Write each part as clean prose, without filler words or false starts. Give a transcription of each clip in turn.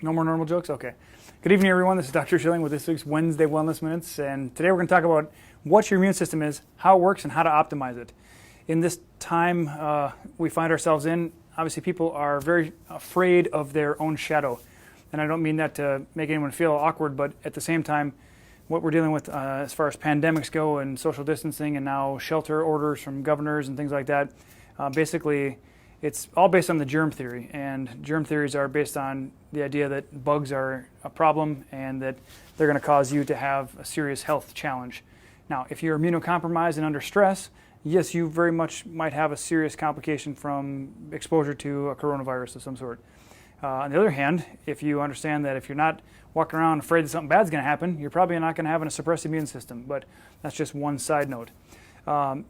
No more normal jokes? Okay. Good evening, everyone. This is Dr. Schilling with this week's Wednesday Wellness Minutes. And today we're going to talk about what your immune system is, how it works, and how to optimize it. In this time we find ourselves in, obviously people are very afraid of their own shadow. And I don't mean that to make anyone feel awkward, but at the same time, what we're dealing with as far as pandemics go and social distancing and now shelter orders from governors and things like that, basically it's all based on the germ theory. And germ theories are based on the idea that bugs are a problem and that they're going to cause you to have a serious health challenge. Now, if you're immunocompromised and under stress, yes, you very much might have a serious complication from exposure to a coronavirus of some sort. On the other hand, if you understand that if you're not walking around afraid that something bad's going to happen, you're probably not going to have a suppressed immune system. But that's just one side note.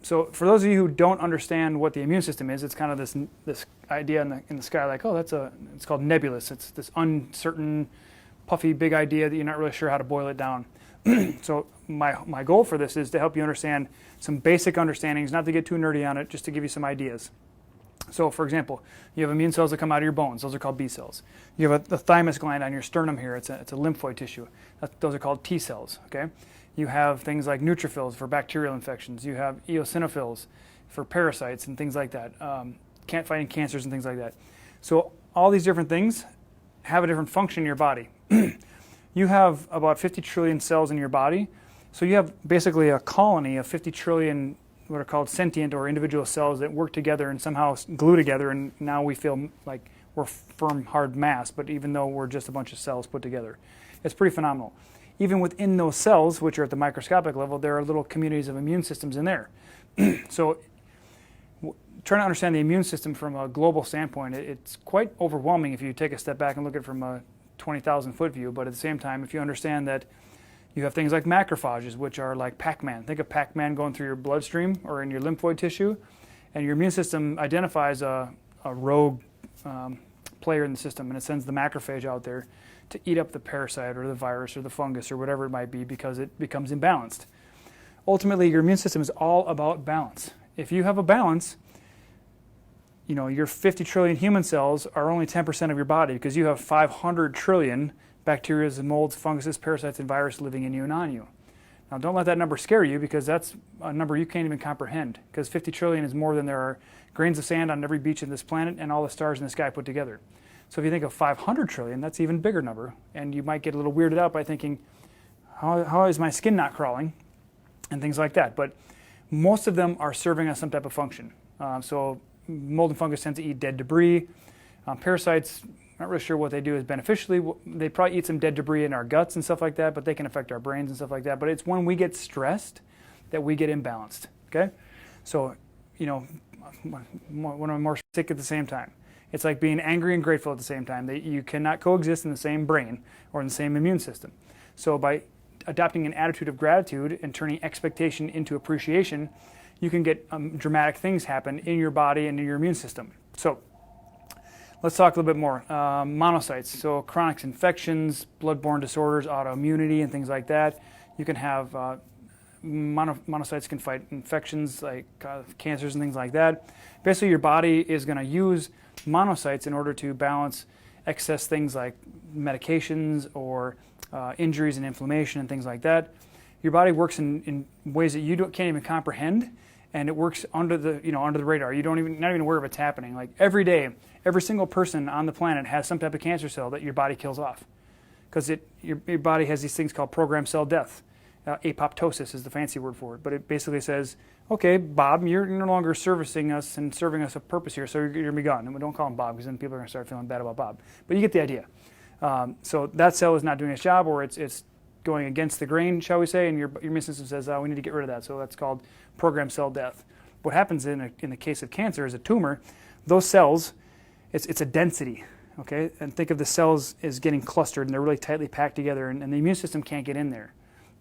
So for those of you who don't understand what the immune system is, it's kind of this idea in the sky, like, oh, it's called nebulous. It's this uncertain, puffy, big idea that you're not really sure how to boil it down. So my goal for this is to help you understand some basic understandings, not to get too nerdy on it, just to give you some ideas. So, for example, you have immune cells that come out of your bones. Those are called B cells. You have the thymus gland on your sternum here. It's a lymphoid tissue. Those are called T cells. Okay. You have things like neutrophils for bacterial infections. You have eosinophils for parasites and things like that. Fighting cancers and things like that. So all these different things have a different function in your body. You have about 50 trillion cells in your body. So you have basically a colony of 50 trillion what are called sentient or individual cells that work together and somehow glue together, and now we feel like we're firm, hard mass, but even though we're just a bunch of cells put together. It's pretty phenomenal. Even within those cells, which are at the microscopic level, there are little communities of immune systems in there. So trying to understand the immune system from a global standpoint, it's quite overwhelming if you take a step back and look at it from a 20,000 foot view, but at the same time, if you understand that you have things like macrophages, which are like Pac-Man. Think of Pac-Man going through your bloodstream or in your lymphoid tissue, and your immune system identifies a rogue player in the system, and it sends the macrophage out there to eat up the parasite or the virus or the fungus or whatever it might be because it becomes imbalanced. Ultimately, your immune system is all about balance. If you have a balance, you know, your 50 trillion human cells are only 10% of your body because you have 500 trillion bacteria, molds, funguses, parasites, and viruses living in you and on you. Now, don't let that number scare you because that's a number you can't even comprehend, because 50 trillion is more than there are grains of sand on every beach in this planet and all the stars in the sky put together. So if you think of 500 trillion, that's an even bigger number, and you might get a little weirded out by thinking, how is my skin not crawling, and things like that. But most of them are serving us some type of function. So mold and fungus tend to eat dead debris. Parasites, not really sure what they do is beneficially. They probably eat some dead debris in our guts and stuff like that, but they can affect our brains and stuff like that. But it's when we get stressed that we get imbalanced, okay? So, you know, when I'm more sick at the same time. It's like being angry and grateful at the same time. You cannot coexist in the same brain or in the same immune system. So by adopting an attitude of gratitude and turning expectation into appreciation, you can get dramatic things happen in your body and in your immune system. So let's talk a little bit more. Monocytes, so chronic infections, bloodborne disorders, autoimmunity, and things like that. You can have monocytes can fight infections like cancers and things like that. Basically, your body is going to use monocytes in order to balance excess things like medications or injuries and inflammation and things like that. Your body works in ways that you can't even comprehend, and it works under the radar. Not even aware of it's happening. Like every day, every single person on the planet has some type of cancer cell that your body kills off, because your body has these things called programmed cell death. Apoptosis is the fancy word for it, but it basically says, okay, Bob, you're no longer servicing us and serving us a purpose here, so you're going to be gone. And we don't call him Bob because then people are going to start feeling bad about Bob. But you get the idea. So that cell is not doing its job, or it's going against the grain, shall we say, and your immune system says, we need to get rid of that. So that's called programmed cell death. What happens in the case of cancer is a tumor, those cells, it's a density, okay? And think of the cells as getting clustered, and they're really tightly packed together, and the immune system can't get in there.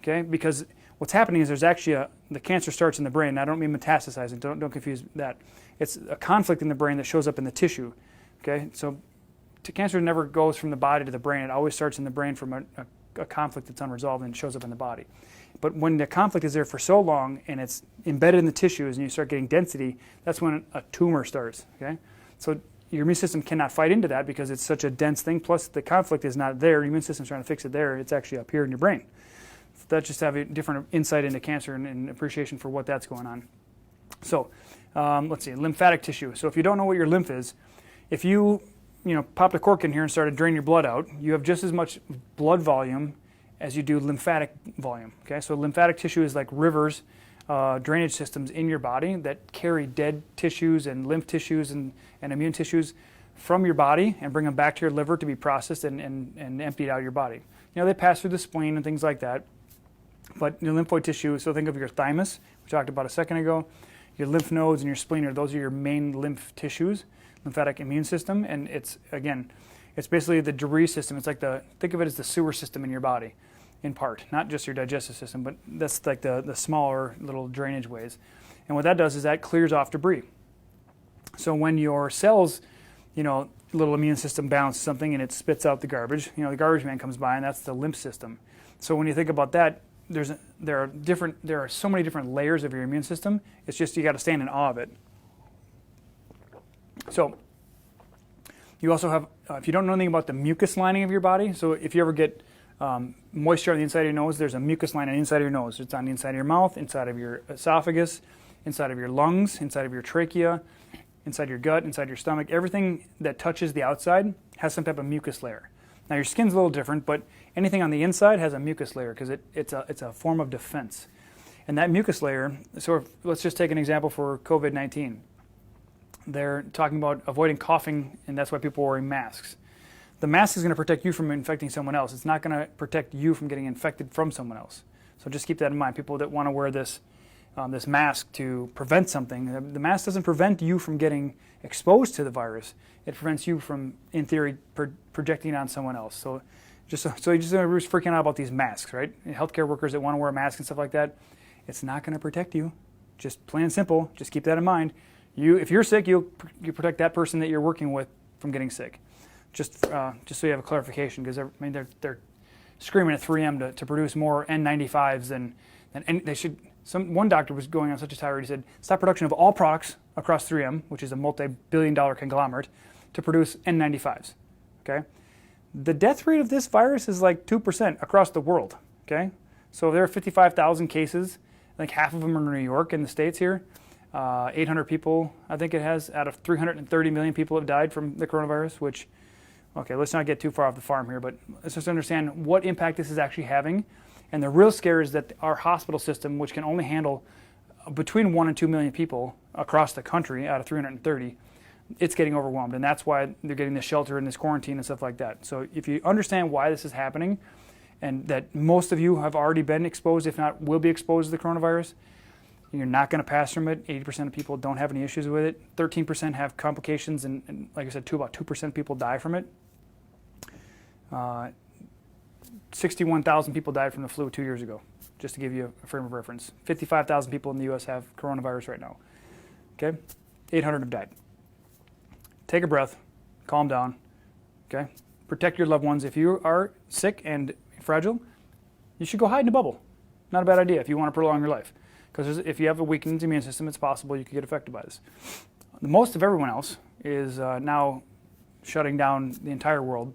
Okay, because what's happening is there's actually the cancer starts in the brain. And I don't mean metastasizing. Don't confuse that. It's a conflict in the brain that shows up in the tissue. Okay, so cancer never goes from the body to the brain. It always starts in the brain from a conflict that's unresolved and shows up in the body. But when the conflict is there for so long and it's embedded in the tissues and you start getting density, that's when a tumor starts. Okay, so your immune system cannot fight into that because it's such a dense thing. Plus, the conflict is not there. Your immune system's trying to fix it there. It's actually up here in your brain. So that just have a different insight into cancer and appreciation for what that's going on. So let's see, lymphatic tissue. So if you don't know what your lymph is, if you popped a cork in here and started draining your blood out, you have just as much blood volume as you do lymphatic volume. Okay, so lymphatic tissue is like rivers, drainage systems in your body that carry dead tissues and lymph tissues and immune tissues from your body and bring them back to your liver to be processed and emptied out of your body. They pass through the spleen and things like that. But your lymphoid tissue, so think of your thymus, we talked about a second ago, your lymph nodes and your spleen, those are your main lymph tissues, lymphatic immune system, and it's basically the debris system. It's like think of it as the sewer system in your body, in part, not just your digestive system, but that's like the smaller little drainage ways. And what that does is that clears off debris. So when your cells, little immune system balances something and it spits out the garbage, the garbage man comes by and that's the lymph system. So when you think about that, there are so many different layers of your immune system. It's just you got to stand in awe of it. So you also have, if you don't know anything about the mucous lining of your body, so if you ever get moisture on the inside of your nose, there's a mucous line on the inside of your nose. It's on the inside of your mouth, inside of your esophagus, inside of your lungs, inside of your trachea, inside your gut, inside your stomach. Everything that touches the outside has some type of mucus layer. Now your skin's a little different, but anything on the inside has a mucus layer because it's a form of defense. And that mucus layer, so let's just take an example for COVID-19. They're talking about avoiding coughing, and that's why people are wearing masks. The mask is going to protect you from infecting someone else. It's not going to protect you from getting infected from someone else. So just keep that in mind. People that want to wear this mask to prevent something, the mask doesn't prevent you from getting exposed to the virus. It prevents you from, in theory, projecting it on someone else. So you're just freaking out about these masks, right? Healthcare workers that want to wear a mask and stuff like that, it's not going to protect you. Just plain and simple. Just keep that in mind. If you're sick, you protect that person that you're working with from getting sick. Just so you have a clarification, because they're screaming at 3M to produce more N95s than they should. One doctor was going on such a tirade. He said, "Stop production of all products across 3M, which is a multi-billion-dollar conglomerate, to produce N95s." Okay, the death rate of this virus is like 2% across the world. Okay, so there are 55,000 cases. I think half of them are in New York in the States here. 800 people, I think it has, out of 330 million people have died from the coronavirus, which, okay, let's not get too far off the farm here, but let's just understand what impact this is actually having. And the real scare is that our hospital system, which can only handle between 1 and 2 million people across the country out of 330, it's getting overwhelmed. And that's why they're getting this shelter and this quarantine and stuff like that. So if you understand why this is happening, and that most of you have already been exposed, if not will be exposed to the coronavirus, you're not going to pass from it. 80% of people don't have any issues with it. 13% have complications, and like I said, about 2% of people die from it. 61,000 people died from the flu 2 years ago, just to give you a frame of reference. 55,000 people in the U.S. have coronavirus right now. Okay? 800 have died. Take a breath. Calm down. Okay? Protect your loved ones. If you are sick and fragile, you should go hide in a bubble. Not a bad idea if you want to prolong your life. Because if you have a weakened immune system, it's possible you could get affected by this. Most of everyone else is now shutting down the entire world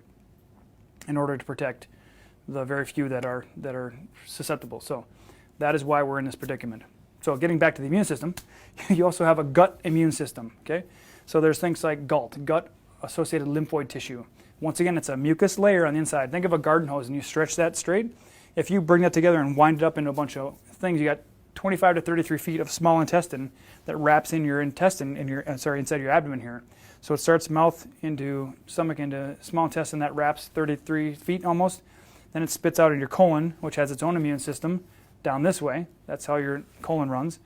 in order to protect the very few that are susceptible. So that is why we're in this predicament. So getting back to the immune system, you also have a gut immune system. Okay, so there's things like gut-associated lymphoid tissue. Once again, it's a mucus layer on the inside. Think of a garden hose and you stretch that straight. If you bring that together and wind it up into a bunch of things, you got 25 to 33 feet of small intestine that wraps in your intestine, inside your abdomen here. So it starts mouth into stomach into small intestine that wraps 33 feet almost. Then it spits out in your colon, which has its own immune system down this way. That's how your colon runs.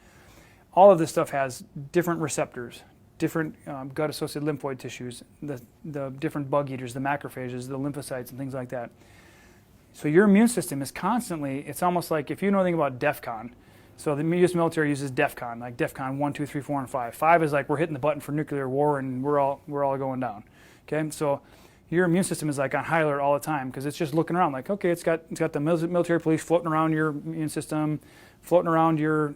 All of this stuff has different receptors, different gut-associated lymphoid tissues, the different bug eaters, the macrophages, the lymphocytes, and things like that. So your immune system is constantly, it's almost like if you know anything about DEFCON. So the U.S. military uses DEFCON, like DEFCON 1, 2, 3, 4, and 5. 5 is like we're hitting the button for nuclear war and we're all going down. Okay, so your immune system is like on high alert all the time because it's just looking around like, okay, it's got the military police floating around your immune system, floating around your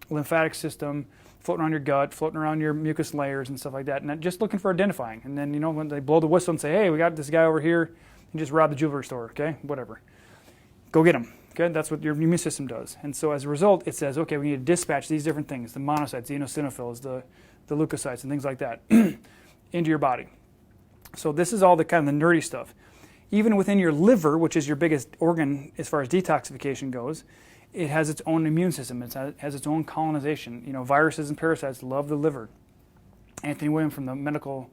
lymphatic system, floating around your gut, floating around your mucous layers and stuff like that, and just looking for identifying. And then, when they blow the whistle and say, hey, we got this guy over here, and just robbed the jewelry store, okay, whatever. Go get him, okay? That's what your immune system does. And so as a result, it says, okay, we need to dispatch these different things, the monocytes, the eosinophils, the leukocytes, and things like that, into your body. So this is all the kind of the nerdy stuff. Even within your liver, which is your biggest organ as far as detoxification goes, it has its own immune system. It has its own colonization. Viruses and parasites love the liver. Anthony Williams from the medical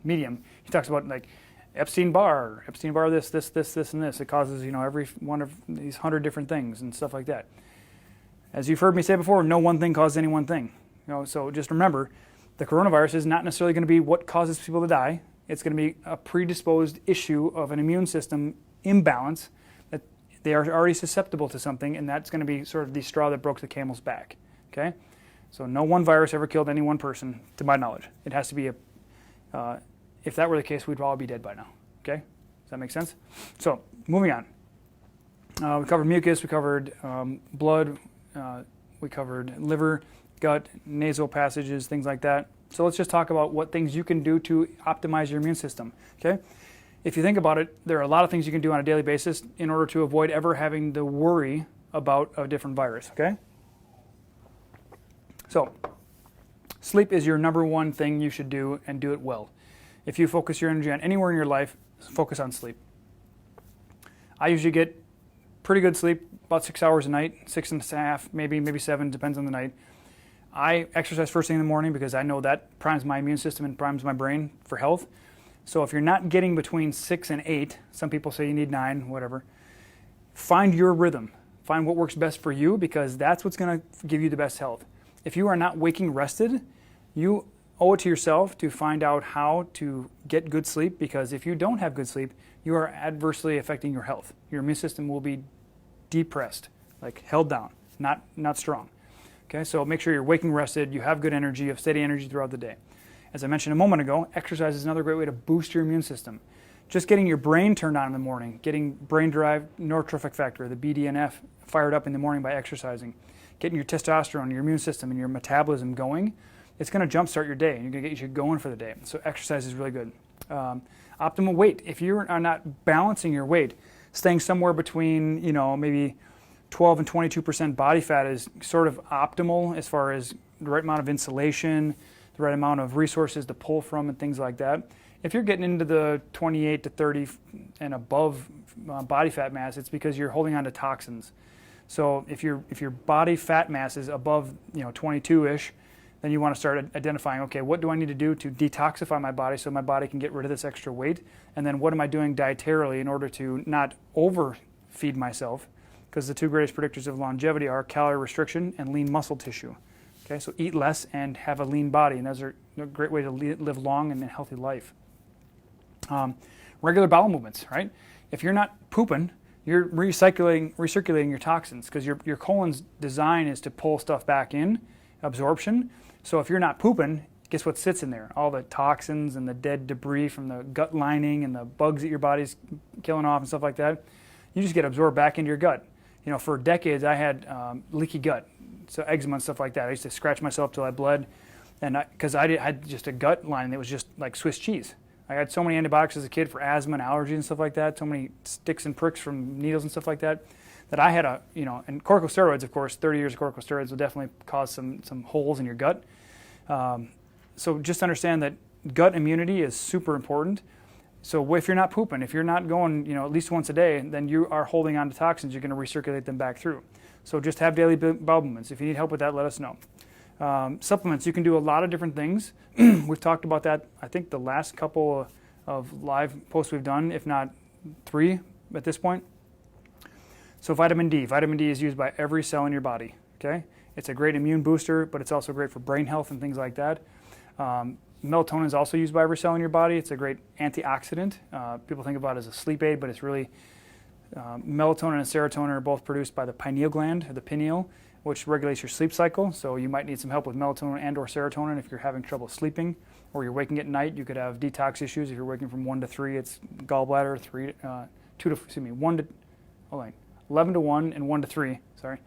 medium, he talks about like Epstein-Barr this, and this. It causes, every one of these 100 different things and stuff like that. As you've heard me say before, no one thing causes any one thing. So just remember, the coronavirus is not necessarily going to be what causes people to die. It's going to be a predisposed issue of an immune system imbalance, that they are already susceptible to something, and that's going to be sort of the straw that broke the camel's back. Okay? So no one virus ever killed any one person, to my knowledge. It has to be if that were the case, we'd all be dead by now. Okay? Does that make sense? So moving on. We covered mucus, we covered blood, we covered liver, gut, nasal passages, things like that. So let's just talk about what things you can do to optimize your immune system. Okay? If you think about it, there are a lot of things you can do on a daily basis in order to avoid ever having to worry about a different virus. Okay? So, sleep is your number one thing you should do, and do it well. If you focus your energy on anywhere in your life, focus on sleep. I usually get pretty good sleep, about 6 hours a night, 6.5, maybe 7, depends on the night. I exercise first thing in the morning because I know that primes my immune system and primes my brain for health. So if you're not getting between 6 and 8, some people say you need 9, whatever, find your rhythm. Find what works best for you, because that's what's going to give you the best health. If you are not waking rested, you owe it to yourself to find out how to get good sleep, because if you don't have good sleep, you are adversely affecting your health. Your immune system will be depressed, like held down, not strong. Okay, so make sure you're waking rested, you have good energy, you have steady energy throughout the day. As I mentioned a moment ago, exercise is another great way to boost your immune system. Just getting your brain turned on in the morning, getting brain-derived neurotrophic factor, the BDNF, fired up in the morning by exercising, getting your testosterone, your immune system, and your metabolism going, it's going to jumpstart your day, and you're going to get you going for the day. So exercise is really good. Optimal weight. If you are not balancing your weight, staying somewhere between, maybe 12 and 22% body fat is sort of optimal as far as the right amount of insulation, the right amount of resources to pull from, and things like that. If you're getting into the 28 to 30 and above body fat mass, it's because you're holding on to toxins. So if your body fat mass is above 22-ish, then you want to start identifying, okay, what do I need to do to detoxify my body so my body can get rid of this extra weight? And then what am I doing dietarily in order to not overfeed myself? Because the two greatest predictors of longevity are calorie restriction and lean muscle tissue. Okay, so eat less and have a lean body, and those are a great way to live long and a healthy life. Regular bowel movements, right? If you're not pooping, you're recirculating your toxins, because your colon's design is to pull stuff back in, absorption. So if you're not pooping, guess what sits in there? All the toxins and the dead debris from the gut lining and the bugs that your body's killing off and stuff like that. You just get absorbed back into your gut. For decades I had leaky gut, so eczema and stuff like that. I used to scratch myself till I bled, and because I had just a gut line that was just like Swiss cheese. I had so many antibiotics as a kid for asthma and allergies and stuff like that, so many sticks and pricks from needles and stuff like that, that I had and corticosteroids, of course, 30 years of corticosteroids will definitely cause some holes in your gut. So just understand that gut immunity is super important. So if you're not pooping, if you're not going, at least once a day, then you are holding on to toxins. You're going to recirculate them back through. So just have daily bowel movements. If you need help with that, let us know. Supplements, you can do a lot of different things. We've talked about that, I think, the last couple of live posts we've done, if not 3 at this point. So vitamin D. Vitamin D is used by every cell in your body. Okay, it's a great immune booster, but it's also great for brain health and things like that. Melatonin is also used by every cell in your body. It's a great antioxidant. People think about it as a sleep aid, but it's really melatonin and serotonin are both produced by the pineal gland, or the pineal, which regulates your sleep cycle. So you might need some help with melatonin and or serotonin if you're having trouble sleeping, or you're waking at night. You could have detox issues. If you're waking from 1 to 3, it's gallbladder. 11 to 1 and 1 to 3. Sorry,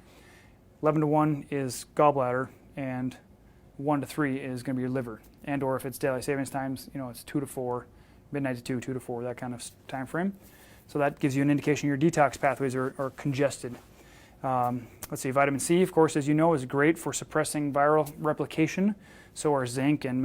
11 to 1 is gallbladder, and 1 to 3 is going to be your liver. And or if it's daylight savings times, it's 2 to 4, midnight to 2, 2 to 4, that kind of time frame. So that gives you an indication your detox pathways are congested. Let's see, vitamin C, of course, as you know, is great for suppressing viral replication. So are zinc and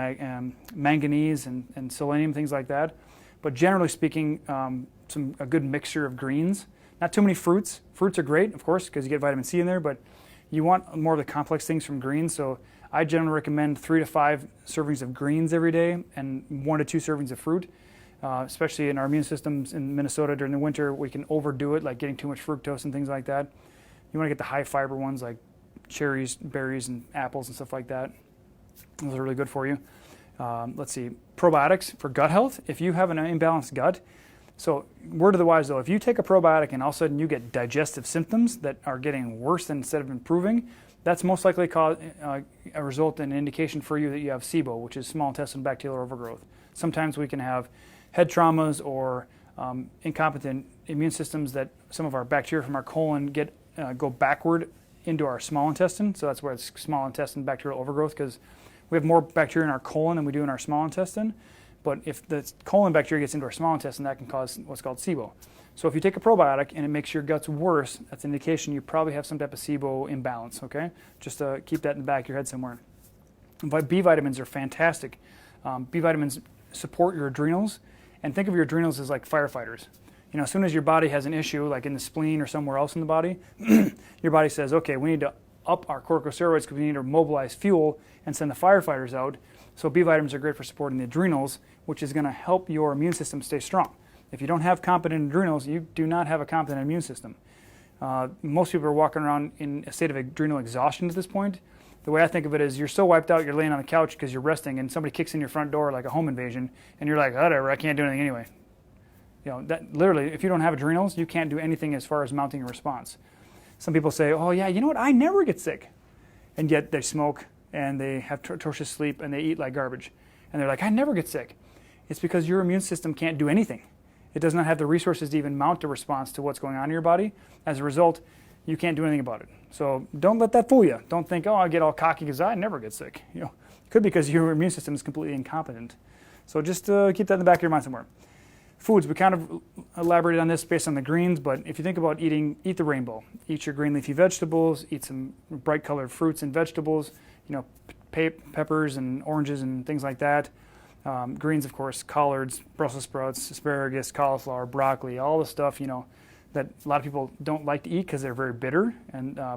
manganese and selenium, things like that. But generally speaking, a good mixture of greens. Not too many fruits. Fruits are great, of course, because you get vitamin C in there, but you want more of the complex things from greens. So I generally recommend 3 to 5 servings of greens every day and 1 to 2 servings of fruit. Especially in our immune systems in Minnesota during the winter, we can overdo it, like getting too much fructose and things like that. You want to get the high fiber ones like cherries, berries, and apples and stuff like that. Those are really good for you. Let's see, probiotics for gut health. If you have an imbalanced gut, so word of the wise though, if you take a probiotic and all of a sudden you get digestive symptoms that are getting worse instead of improving, that's most likely a result and an indication for you that you have SIBO, which is small intestinal bacterial overgrowth. Sometimes we can have head traumas or incompetent immune systems that some of our bacteria from our colon go backward into our small intestine. So that's where it's small intestine bacterial overgrowth, because we have more bacteria in our colon than we do in our small intestine. But if the colon bacteria gets into our small intestine, that can cause what's called SIBO. So if you take a probiotic and it makes your guts worse, that's an indication you probably have some type of SIBO imbalance, okay? Just keep that in the back of your head somewhere. B vitamins are fantastic. B vitamins support your adrenals. And think of your adrenals as like firefighters. As soon as your body has an issue, like in the spleen or somewhere else in the body, your body says, okay, we need to up our corticosteroids because we need to mobilize fuel and send the firefighters out. So B vitamins are great for supporting the adrenals, which is going to help your immune system stay strong. If you don't have competent adrenals, you do not have a competent immune system. Most people are walking around in a state of adrenal exhaustion at this point. The way I think of it is you're so wiped out, you're laying on the couch because you're resting, and somebody kicks in your front door like a home invasion, and you're like, whatever, I can't do anything anyway. That literally, if you don't have adrenals, you can't do anything as far as mounting a response. Some people say, oh yeah, you know what, I never get sick. And yet they smoke, and they have atrocious sleep, and they eat like garbage. And they're like, I never get sick. It's because your immune system can't do anything. It does not have the resources to even mount a response to what's going on in your body. As a result, you can't do anything about it. So don't let that fool you. Don't think, oh, I get all cocky because I never get sick. It could be because your immune system is completely incompetent. So just keep that in the back of your mind somewhere. Foods, we kind of elaborated on this based on the greens, but if you think about eat the rainbow. Eat your green leafy vegetables, eat some bright colored fruits and vegetables, peppers and oranges and things like that. Greens, of course, collards, Brussels sprouts, asparagus, cauliflower, broccoli, all the stuff, that a lot of people don't like to eat because they're very bitter,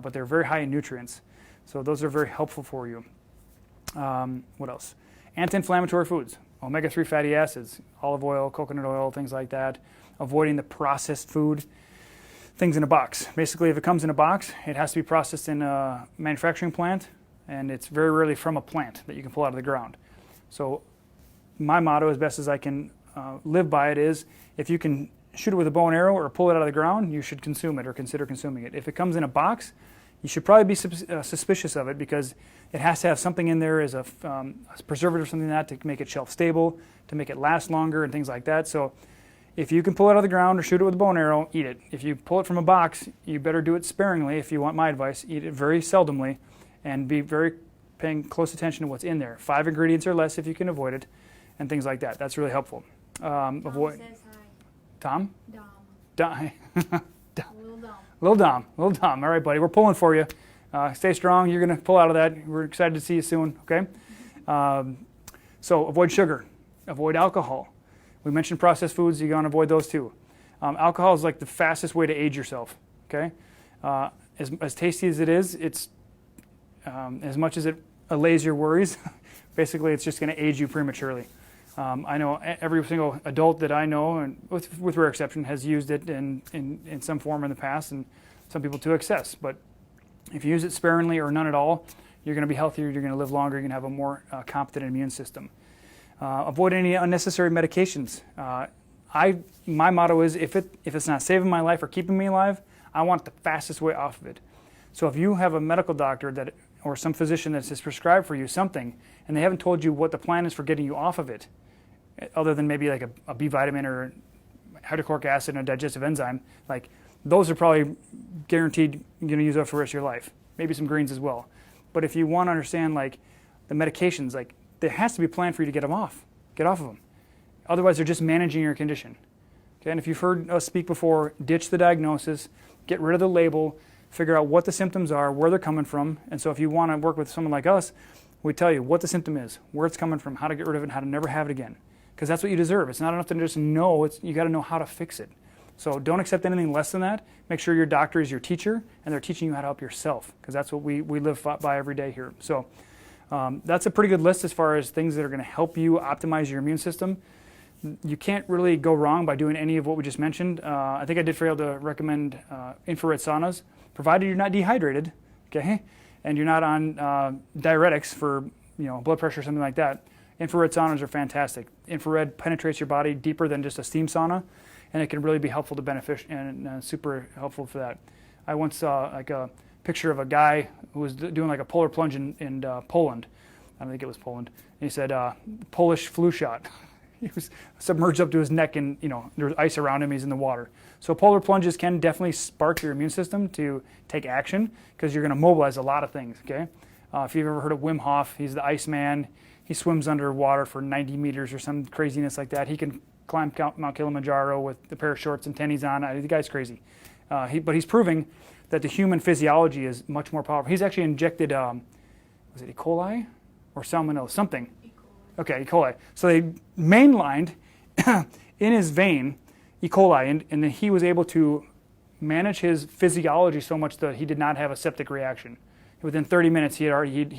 but they're very high in nutrients. So those are very helpful for you. What else? Anti-inflammatory foods, omega-3 fatty acids, olive oil, coconut oil, things like that. Avoiding the processed food, things in a box. Basically, if it comes in a box, it has to be processed in a manufacturing plant, and it's very rarely from a plant that you can pull out of the ground. So my motto, as best as I can live by it, is if you can shoot it with a bow and arrow or pull it out of the ground, you should consume it or consider consuming it. If it comes in a box, you should probably be suspicious of it because it has to have something in there as a preservative or something like that to make it shelf stable, to make it last longer and things like that. So if you can pull it out of the ground or shoot it with a bow and arrow, eat it. If you pull it from a box, you better do it sparingly. If you want my advice, eat it very seldomly and be very paying close attention to what's in there. 5 ingredients or less if you can avoid it and things like that. That's really helpful. Avoid. Says hi. Tom? Dom. Little Dom. All right, buddy. We're pulling for you. Stay strong. You're going to pull out of that. We're excited to see you soon, okay? So avoid sugar. Avoid alcohol. We mentioned processed foods. You're going to avoid those too. Alcohol is like the fastest way to age yourself, okay? As tasty as it is, it's as much as it allays your worries, basically it's just going to age you prematurely. I know every single adult that I know, and with rare exception, has used it in some form in the past, and some people to excess. But if you use it sparingly or none at all, you're going to be healthier, you're going to live longer, you're going to have a more competent immune system. Avoid any unnecessary medications. My motto is if it's not saving my life or keeping me alive, I want the fastest way off of it. So if you have a medical doctor or some physician that has prescribed for you something, and they haven't told you what the plan is for getting you off of it, other than maybe like a B vitamin or hydrochloric acid and a digestive enzyme, like those are probably guaranteed you're going to use that for the rest of your life. Maybe some greens as well. But if you want to understand like the medications, like there has to be a plan for you to get off of them. Otherwise, they're just managing your condition. Okay? And if you've heard us speak before, ditch the diagnosis, get rid of the label, figure out what the symptoms are, where they're coming from. And so if you want to work with someone like us, we tell you what the symptom is, where it's coming from, how to get rid of it, and how to never have it again. Because that's what you deserve. It's not enough to just know, you got to know how to fix it. So don't accept anything less than that. Make sure your doctor is your teacher, and they're teaching you how to help yourself, because that's what we live by every day here. So that's a pretty good list as far as things that are going to help you optimize your immune system. You can't really go wrong by doing any of what we just mentioned. I think I did fail to recommend infrared saunas, provided you're not dehydrated, okay, and you're not on diuretics for blood pressure or something like that. Infrared saunas are fantastic. Infrared penetrates your body deeper than just a steam sauna, and it can really be helpful to beneficial and super helpful for that. I once saw like a picture of a guy who was doing like a polar plunge in Poland. I don't think it was Poland. And he said, Polish flu shot. He was submerged up to his neck, and there's ice around him. He's in the water. So polar plunges can definitely spark your immune system to take action, because you're going to mobilize a lot of things. Okay, if you've ever heard of Wim Hof, he's the Iceman. He swims underwater for 90 meters or some craziness like that. He can climb Mount Kilimanjaro with a pair of shorts and tennies on. The guy's crazy. But he's proving that the human physiology is much more powerful. He's actually injected, was it E. coli or salmonella? Something. E. coli. Okay, E. coli. So they mainlined in his vein E. coli, and then he was able to manage his physiology so much that he did not have a septic reaction. Within 30 minutes, he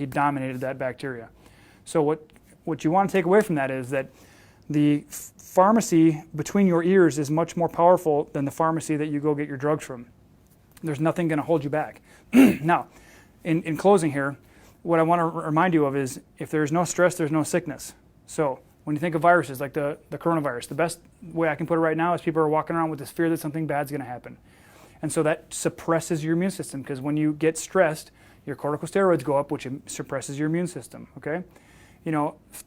dominated that bacteria. So what you want to take away from that is that the pharmacy between your ears is much more powerful than the pharmacy that you go get your drugs from. There's nothing going to hold you back. Now, in closing here, what I want to remind you of is if there's no stress, there's no sickness. So when you think of viruses like the coronavirus, the best way I can put it right now is people are walking around with this fear that something bad's going to happen. And so that suppresses your immune system, because when you get stressed, your corticosteroids go up, which suppresses your immune system, okay?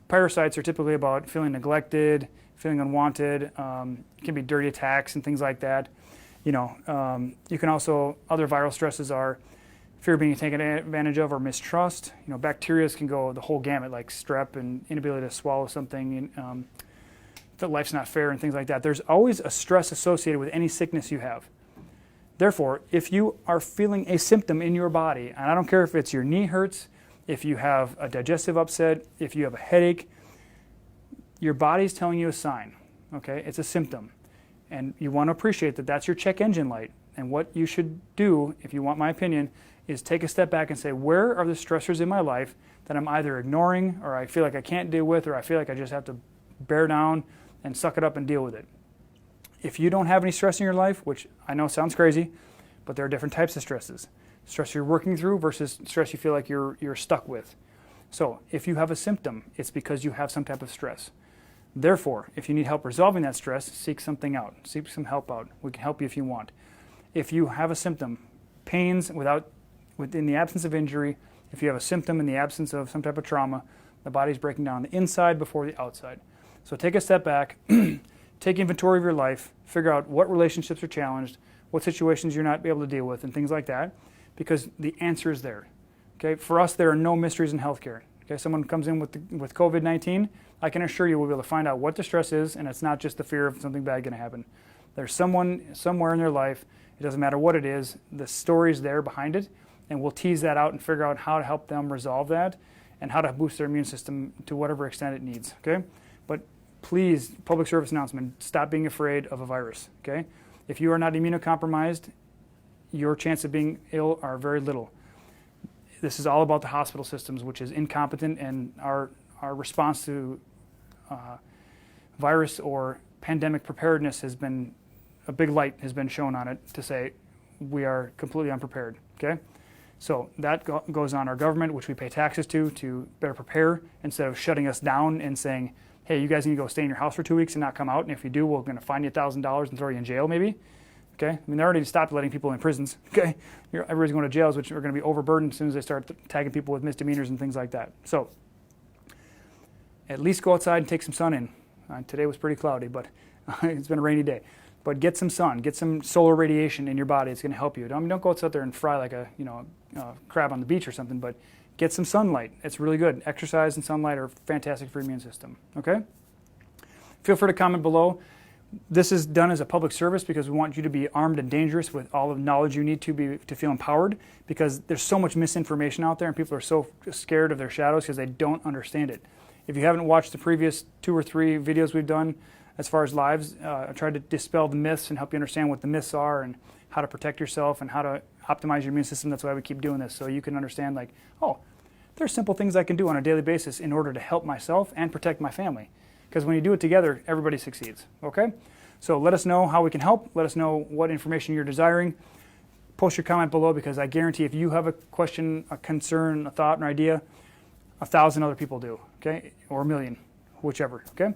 Parasites are typically about feeling neglected, feeling unwanted. It can be dirty attacks and things like that. You can also, other viral stresses are fear of being taken advantage of or mistrust. Bacteria can go the whole gamut, like strep and inability to swallow something, that life's not fair and things like that. There's always a stress associated with any sickness you have. Therefore, if you are feeling a symptom in your body, and I don't care if it's your knee hurts, if you have a digestive upset, if you have a headache, your body's telling you a sign, okay? It's a symptom. And you want to appreciate that that's your check engine light. And what you should do, if you want my opinion, is take a step back and say, where are the stressors in my life that I'm either ignoring, or I feel like I can't deal with, or I feel like I just have to bear down and suck it up and deal with it. If you don't have any stress in your life, which I know sounds crazy, but there are different types of stresses. Stress you're working through versus stress you feel like you're stuck with. So if you have a symptom, it's because you have some type of stress. Therefore, if you need help resolving that stress, seek something out. Seek some help out. We can help you if you want. If you have a symptom, pains within the absence of injury, if you have a symptom in the absence of some type of trauma, the body's breaking down the inside before the outside. So take a step back, take inventory of your life, figure out what relationships are challenged, what situations you're not able to deal with, and things like that, because the answer is there. Okay? For us, there are no mysteries in healthcare. Okay? Someone comes in with COVID-19, I can assure you we'll be able to find out what the stress is, and it's not just the fear of something bad going to happen. There's someone somewhere in their life, it doesn't matter what it is, the story's there behind it, and we'll tease that out and figure out how to help them resolve that and how to boost their immune system to whatever extent it needs. Okay? But please, public service announcement, stop being afraid of a virus. Okay? If you are not immunocompromised, your chance of being ill are very little. This is all about the hospital systems, which is incompetent, and our response to virus or pandemic preparedness has been, a big light has been shown on it to say we are completely unprepared. Okay? So that goes on our government, which we pay taxes to better prepare, instead of shutting us down and saying, hey, you guys need to go stay in your house for 2 weeks and not come out, and if you do, we're going to fine you $1,000 and throw you in jail maybe. Okay? I mean, they already stopped letting people in prisons. Okay? Everybody's going to jails, which are going to be overburdened as soon as they start tagging people with misdemeanors and things like that. So at least go outside and take some sun in. Today was pretty cloudy, but it's been a rainy day. But get some sun, get some solar radiation in your body. It's going to help you. Don't go outside there and fry like a crab on the beach or something, but Get some sunlight. It's really good. Exercise and sunlight are fantastic for your immune system. Okay? Feel free to comment below. This is done as a public service because we want you to be armed and dangerous with all the knowledge you need to feel empowered, because there's so much misinformation out there and people are so scared of their shadows because they don't understand it. If you haven't watched the previous 2 or 3 videos we've done as far as lives, I tried to dispel the myths and help you understand what the myths are and how to protect yourself and how to optimize your immune system. That's why we keep doing this, so you can understand, like, oh, there's simple things I can do on a daily basis in order to help myself and protect my family. Because when you do it together, everybody succeeds, okay? So let us know how we can help. Let us know what information you're desiring. Post your comment below, because I guarantee if you have a question, a concern, a thought, an idea, 1,000 other people do, okay? Or 1,000,000, whichever, okay?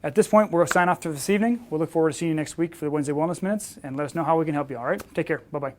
At this point, we'll sign off for this evening. We'll look forward to seeing you next week for the Wednesday Wellness Minutes, and let us know how we can help you, all right? Take care. Bye-bye.